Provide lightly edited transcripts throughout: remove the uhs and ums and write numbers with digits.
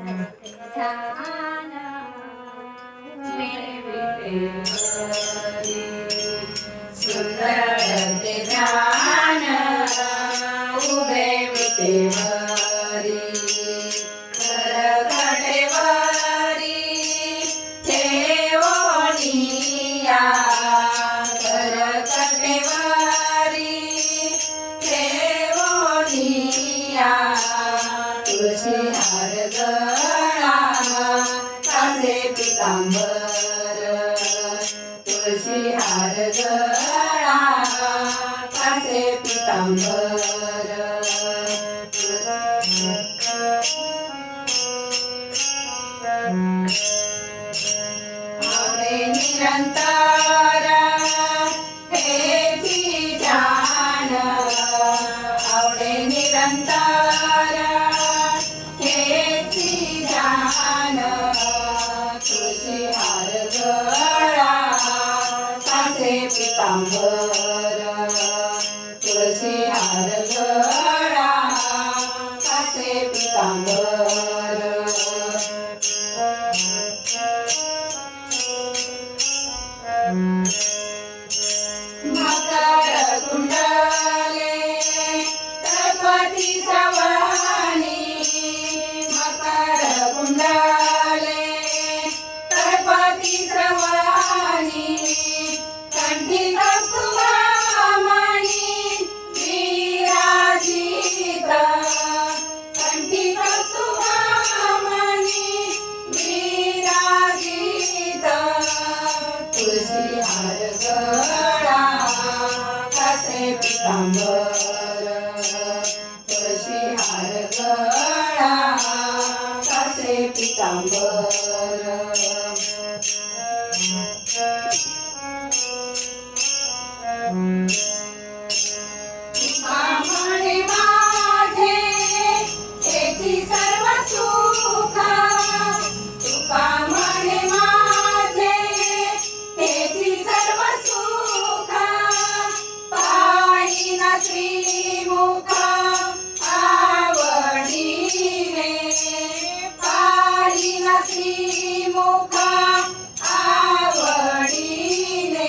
ध्यान मिळविते हरी सुंदर ते ध्यान उभे विते हरी करकटेवरी ठेवोनिया करकटेवरी ठेवोनिया तुळशी हार गळा कासे पितांबर तुळशी हार गळा कासे पितांबर आवडे निरंतर हेची ध्यान आवडे निरंतर हेची ध्यान तुळशी हार गळा कासे पितांबर तुळशी हार गळा कासे पितांबर मकर कुंडले तळपती श्रवणी मकर कुंडले तळपती श्रवणी कंठी कौस्तुभमणी विराजित कंठी कौस्तुभमणी विराजित तुळशी हार गळा कासे पितांबर तुळशी हार गळा कासे पितांबर म्हणे माझे हेची सर्व सुख तुका म्हणे माझे हेची सर्व सुख पाहिना श्रीमुख आवडीने पाहिना श्रीमुख आवडीने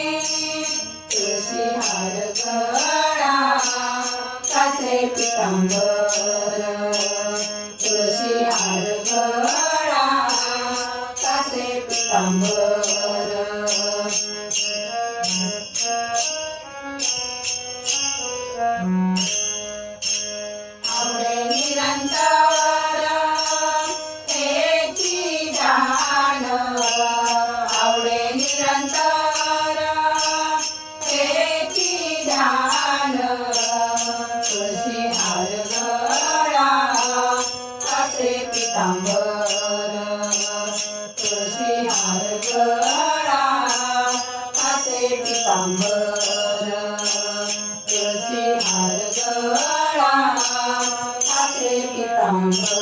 तुळशी हार गळा कासे पितांबर तुळशी हार गळा कासे पितांबर आवडे निरंतर हेची ध्यान आवडे निरंतर हेची ध्यान तुळशी हार गळा कासे पितांबर तुळशी हार गळा कासे पितांबर तुळशी हार गळा कासे पितांबर